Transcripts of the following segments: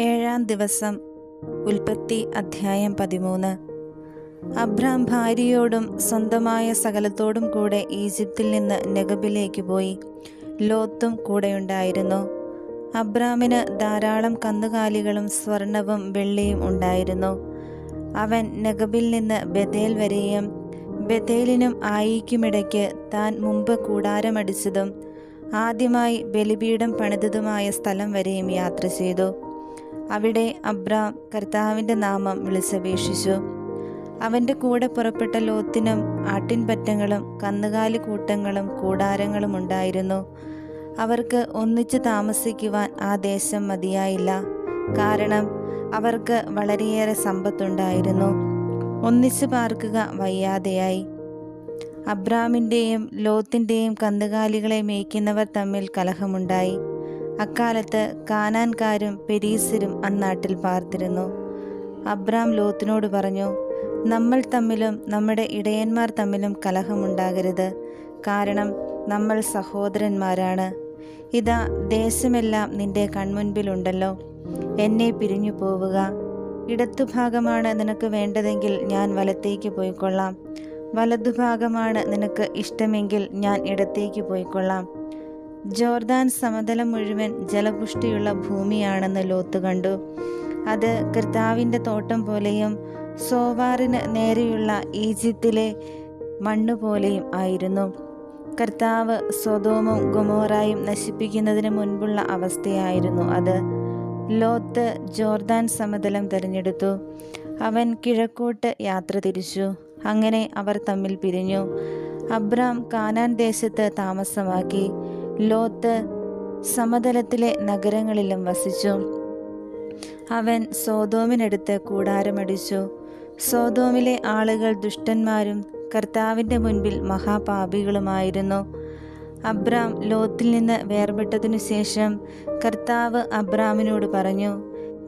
ഏഴാം ദിവസം. ഉൽപ്പത്തി അധ്യായം 13. അബ്രാം ഭാര്യയോടും സ്വന്തമായ സകലത്തോടും കൂടെ ഈജിപ്തിൽ നിന്ന് നെഗബിലേക്ക് പോയി. ലോത്തും കൂടെയുണ്ടായിരുന്നു. അബ്രാമിന് ധാരാളം കന്നുകാലികളും സ്വർണവും വെള്ളിയും ഉണ്ടായിരുന്നു. അവൻ നെഗബിൽ നിന്ന് ബഥേൽ വരെയും ബഥേലിനും ആയിക്കുമിടയ്ക്ക് താൻ മുമ്പ് കൂടാരമടിച്ചതും ആദ്യമായി ബലിപീഠം പണിതതുമായ സ്ഥലം വരെയും യാത്ര ചെയ്തു. അവിടെ അബ്രാം കർത്താവിൻ്റെ നാമം വിളിച്ചപേക്ഷിച്ചു. അവൻ്റെ കൂടെ പുറപ്പെട്ട ലോത്തിനും ആട്ടിൻപറ്റങ്ങളും കന്നുകാലി കൂട്ടങ്ങളും കൂടാരങ്ങളും ഉണ്ടായിരുന്നു. അവർക്ക് ഒന്നിച്ച് താമസിക്കുവാൻ ആ ദേശം മതിയായില്ല, കാരണം അവർക്ക് വളരെയേറെ സമ്പത്തുണ്ടായിരുന്നു. ഒന്നിച്ച് പാർക്കുക വയ്യാതെയായി. അബ്രാമിൻ്റെയും ലോത്തിൻ്റെയും കന്നുകാലികളെ മേയ്ക്കുന്നവർ തമ്മിൽ കലഹമുണ്ടായി. അക്കാലത്ത് കാനാൻകാരും പെരീസരും അന്നാട്ടിൽ പാർത്തിരുന്നു. അബ്രാം ലോത്തിനോട് പറഞ്ഞു, നമ്മൾ തമ്മിലും നമ്മുടെ ഇടയന്മാർ തമ്മിലും കലഹമുണ്ടാകരുത്, കാരണം നമ്മൾ സഹോദരന്മാരാണ്. ഇതാ, ദേശമെല്ലാം നിന്റെ കൺമുൻപിലുണ്ടല്ലോ. എന്നെ പിരിഞ്ഞു പോവുക. ഇടത്തുഭാഗമാണ് നിനക്ക് വേണ്ടതെങ്കിൽ ഞാൻ വലത്തേക്ക് പോയിക്കൊള്ളാം, വലതുഭാഗമാണ് നിനക്ക് ഇഷ്ടമെങ്കിൽ ഞാൻ ഇടത്തേക്ക് പോയിക്കൊള്ളാം. ജോർദാൻ സമതലം മുഴുവൻ ജലപുഷ്ടിയുള്ള ഭൂമിയാണെന്ന് ലോത്ത് കണ്ടു. അത് കർത്താവിൻ്റെ തോട്ടം പോലെയും സോവാറിന് നേരെയുള്ള ഈജിപ്തിലെ മണ്ണുപോലെയും ആയിരുന്നു. കർത്താവ് സൊദോമും ഗൊമോറായും നശിപ്പിക്കുന്നതിന് മുൻപുള്ള അവസ്ഥയായിരുന്നു അത്. ലോത്ത് ജോർദാൻ സമതലം തിരഞ്ഞെടുത്തു. അവൻ കിഴക്കോട്ട് യാത്ര തിരിച്ചു. അങ്ങനെ അവർ തമ്മിൽ പിരിഞ്ഞു. അബ്രാം കാനാൻ ദേശത്ത് താമസമാക്കി. ലോത്ത് സമതലത്തിലെ നഗരങ്ങളിലും വസിച്ചു. അവൻ സോദോമിനടുത്ത് കൂടാരമടിച്ചു. സോദോമിലെ ആളുകൾ ദുഷ്ടന്മാരും കർത്താവിൻ്റെ മുൻപിൽ മഹാപാപികളുമായിരുന്നു. അബ്രാം ലോത്തിൽ നിന്ന് വേർപെട്ടതിനു ശേഷം കർത്താവ് അബ്രാമിനോട് പറഞ്ഞു,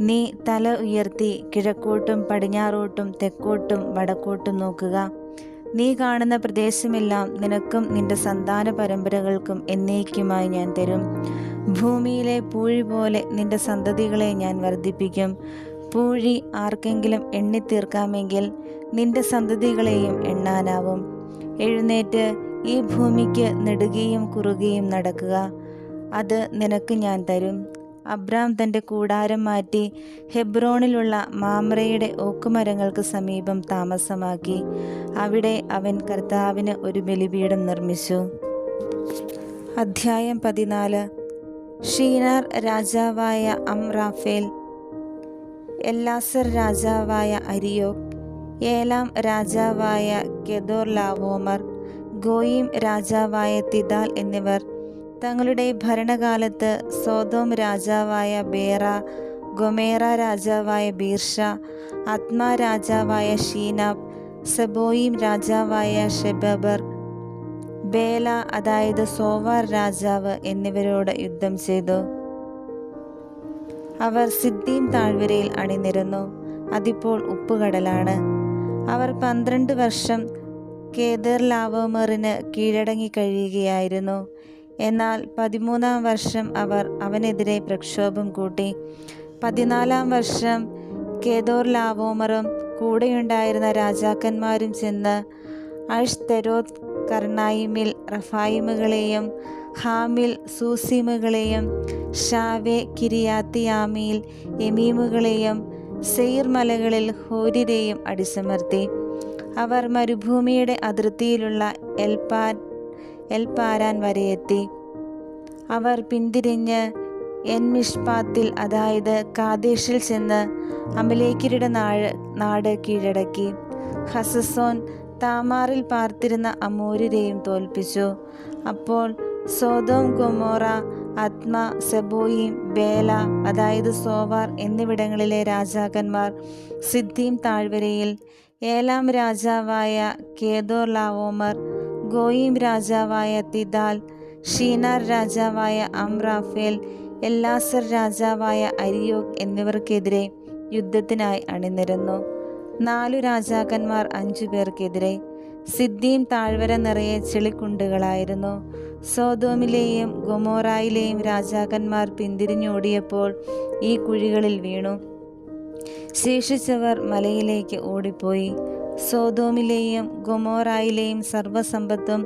നീ തല ഉയർത്തി കിഴക്കോട്ടും പടിഞ്ഞാറോട്ടും തെക്കോട്ടും വടക്കോട്ടും നോക്കുക. നീ കാണുന്ന പ്രദേശമെല്ലാം നിനക്കും നിന്റെ സന്താന പരമ്പരകൾക്കും എന്നേക്കുമായി ഞാൻ തരും. ഭൂമിയിലെ പൂഴി പോലെ നിന്റെ സന്തതികളെ ഞാൻ വർദ്ധിപ്പിക്കും. പൂഴി ആർക്കെങ്കിലും എണ്ണിത്തീർക്കാമെങ്കിൽ നിന്റെ സന്തതികളെയും എണ്ണാനാവും. എഴുന്നേറ്റ് ഈ ഭൂമിക്ക് നെടുകയും കുറുകയും നടക്കുക, അത് നിനക്ക് ഞാൻ തരും. അബ്രാം തൻ്റെ കൂടാരം മാറ്റി ഹെബ്രോണിലുള്ള മാമ്രയുടെ ഓക്കുമരങ്ങൾക്ക് സമീപം താമസമാക്കി. അവിടെ അവൻ കർത്താവിന് ഒരു ബലിപീഠം നിർമ്മിച്ചു. അധ്യായം 14. ഷീനാർ രാജാവായ അംറാഫേൽ, എല്ലാസർ രാജാവായ അരിയോക്, ഏലാം രാജാവായ കെദോർലാവോമർ, ഗോയിം രാജാവായ തിദാൽ എന്നിവർ തങ്ങളുടെ ഭരണകാലത്ത് സോദോം രാജാവായ ബേറ, ഗൊമേറ രാജാവായ ബീർഷ, അദ്മ രാജാവായ ഷീനാബ്, സെബോയിം രാജാവായ ഷെബബർ, ബേല അതായത് സോവാർ രാജാവ് എന്നിവരോട് യുദ്ധം ചെയ്തു. അവർ സിദ്ദീം താഴ്വരയിൽ അണിനിരന്നു. അതിപ്പോൾ ഉപ്പുകടലാണ്. അവർ 12 വർഷം കേദർലാവോമറിന് കീഴടങ്ങി കഴിയുകയായിരുന്നു. എന്നാൽ 13-ാം വർഷം അവർ അവനെതിരെ പ്രക്ഷോഭം കൂട്ടി. 14-ാം വർഷം കേദോർലാവോമറും കൂടെയുണ്ടായിരുന്ന രാജാക്കന്മാരും ചെന്ന് അഷ്തെരോത്ത് കർണായിമിൽ റഫായിമുകളെയും ഹാമിൽ സൂസീമുകളെയും ഷാവെ കിരിയാത്തിയാമിൽ എമീമുകളെയും സെയിർ മലകളിൽ ഹോരിരെയും അടിച്ചമർത്തി. അവർ മരുഭൂമിയുടെ അതിർത്തിയിലുള്ള എൽപാരാൻ വരെയെത്തി. അവർ പിന്തിരിഞ്ഞ് എൻമിഷ്പാത്തിൽ അതായത് കാദേശിൽ ചെന്ന് അമലേക്യരുടെ നാട് കീഴടക്കി. ഹസസോൻ താമാറിൽ പാർത്തിരുന്ന അമോര്യരെയും തോൽപ്പിച്ചു. അപ്പോൾ സോദോം, ഗൊമോറ, അദ്മ, സെബോയിം, ബേല അതായത് സോവാർ എന്നിവിടങ്ങളിലെ രാജാക്കന്മാർ സിദ്ദീം താഴ്വരയിൽ, ഏലാം രാജാവായ കേദോർലാവോമർ, ഗോയിം രാജാവായ തിദാൽ, ഷീനാർ രാജാവായ അംറാഫേൽ, എല്ലാസർ രാജാവായ അരിയോക് എന്നിവർക്കെതിരെ യുദ്ധത്തിനായി അണിനിരന്നു. 4 രാജാക്കന്മാർ 5 പേർക്കെതിരെ. സിദ്ദീം താഴ്വര നിറയെ ചെളിക്കുണ്ടുകളായിരുന്നു. സോദോമിലെയും ഗൊമോറായിലെയും രാജാക്കന്മാർ പിന്തിരിഞ്ഞോടിയപ്പോൾ ഈ കുഴികളിൽ വീണു. ശേഷിച്ചവർ മലയിലേക്ക് ഓടിപ്പോയി. സോദോമിലെയും ഗൊമോറായിലെയും സർവ്വസമ്പത്തും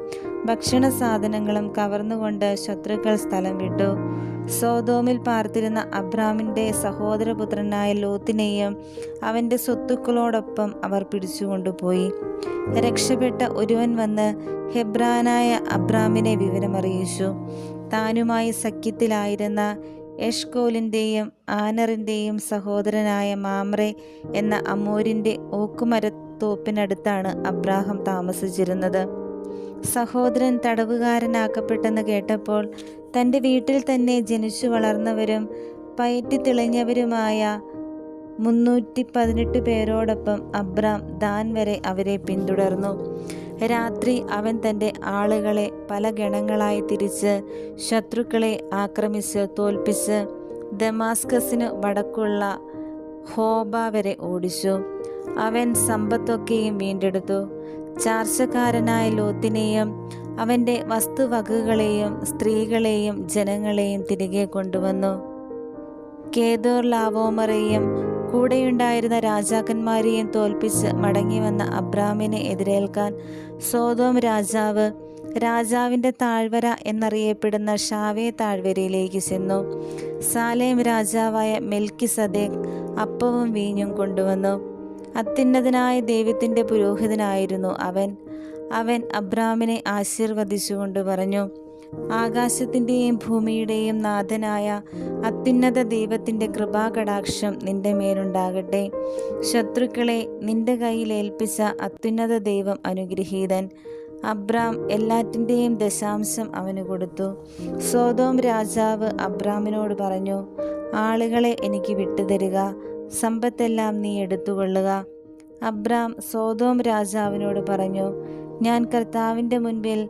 ഭക്ഷണ സാധനങ്ങളും കവർന്നുകൊണ്ട് ശത്രുക്കൾ സ്ഥലം വിട്ടു. സോദോമിൽ പാർത്തിരുന്ന അബ്രാമിൻ്റെ സഹോദരപുത്രനായ ലോത്തിനെയും അവൻ്റെ സ്വത്തുക്കളോടൊപ്പം അവർ പിടിച്ചുകൊണ്ടുപോയി. രക്ഷപ്പെട്ട ഒരുവൻ വന്ന് ഹെബ്രാനായ അബ്രാമിനെ വിവരമറിയിച്ചു. താനുമായി സഖ്യത്തിലായിരുന്ന എഷ്കോലിൻ്റെയും ആനറിൻ്റെയും സഹോദരനായ മാമ്രെ എന്ന അമോരിൻ്റെ ഓക്കുമരത്തോപ്പിനടുത്താണ് അബ്രാഹാം താമസിച്ചിരുന്നത്. സഹോദരൻ തടവുകാരനാക്കപ്പെട്ടെന്ന് കേട്ടപ്പോൾ തൻ്റെ വീട്ടിൽ തന്നെ ജനിച്ചു വളർന്നവരും പയറ്റിത്തെളിഞ്ഞവരുമായ 318 പേരോടൊപ്പം അബ്രാം ദാൻ വരെ അവരെ പിന്തുടർന്നു. രാത്രി അവൻ തൻ്റെ ആളുകളെ പല ഗണങ്ങളായി തിരിച്ച് ശത്രുക്കളെ ആക്രമിച്ച് തോൽപ്പിച്ച് ദമാസ്കസിന് വടക്കുള്ള ഹോബ വരെ ഓടിച്ചു. അവൻ സമ്പത്തൊക്കെയും വീണ്ടെടുത്തു. ചാർച്ചക്കാരനായ ലോത്തിനെയും അവൻ്റെ വസ്തുവകകളെയും സ്ത്രീകളെയും ജനങ്ങളെയും തിരികെ കൊണ്ടുവന്നു. കേദോർ ലാവോമറെയും കൂടെയുണ്ടായിരുന്ന രാജാക്കന്മാരെയും തോൽപ്പിച്ച് മടങ്ങിവന്ന അബ്രാമിനെ എതിരേൽക്കാൻ സോദോം രാജാവിൻ്റെ താഴ്വര എന്നറിയപ്പെടുന്ന ഷാവേ താഴ്വരയിലേക്ക് ചെന്നു. സാലേം രാജാവായ മെൽക്കിസദേക്ക് അപ്പവും വീഞ്ഞും കൊണ്ടുവന്നു. അത്യുന്നതനായ ദൈവത്തിൻ്റെ പുരോഹിതനായിരുന്നു അവൻ അബ്രാമിനെ ആശീർവദിച്ചുകൊണ്ട് പറഞ്ഞു, ആകാശത്തിൻ്റെയും ഭൂമിയുടെയും നാഥനായ അത്യുന്നത ദൈവത്തിൻ്റെ കൃപാകടാക്ഷം നിന്റെ മേലുണ്ടാകട്ടെ. ശത്രുക്കളെ നിന്റെ കയ്യിൽ ഏൽപ്പിച്ച അത്യുന്നത ദൈവം അനുഗ്രഹീതൻ. അബ്രാം എല്ലാറ്റിൻ്റെയും ദശാംശം അവന് കൊടുത്തു. സോദോം രാജാവ് അബ്രാമിനോട് പറഞ്ഞു, ആളുകളെ എനിക്ക് വിട്ടുതരിക, സമ്പത്തെല്ലാം നീ എടുത്തുകൊള്ളുക. അബ്രാം സോദോം രാജാവിനോട് പറഞ്ഞു, ഞാൻ കർത്താവിൻ്റെ മുൻപിൽ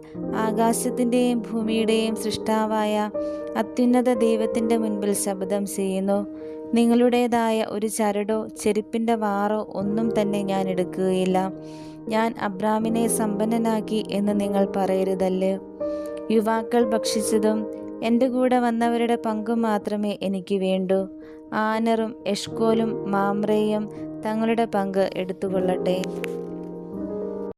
ആകാശത്തിൻ്റെയും ഭൂമിയുടെയും സൃഷ്ടാവായ അത്യുന്നത ദൈവത്തിൻ്റെ മുൻപിൽ ശപഥം ചെയ്യുന്നു, നിങ്ങളുടേതായ ഒരു ചരടോ ചെരുപ്പിൻ്റെ വാറോ ഒന്നും തന്നെ ഞാൻ എടുക്കുകയില്ല. ഞാൻ അബ്രാമിനെ സമ്പന്നനാക്കി എന്ന് നിങ്ങൾ പറയരുതല്ലോ. യുവാക്കൾ ഭക്ഷിച്ചതും എൻ്റെ കൂടെ വന്നവരുടെ പങ്കും മാത്രമേ എനിക്ക് വേണ്ടൂ. ആനറും എഷ്കോലും മാമ്രയും തങ്ങളുടെ പങ്ക് എടുത്തുകൊള്ളട്ടെ.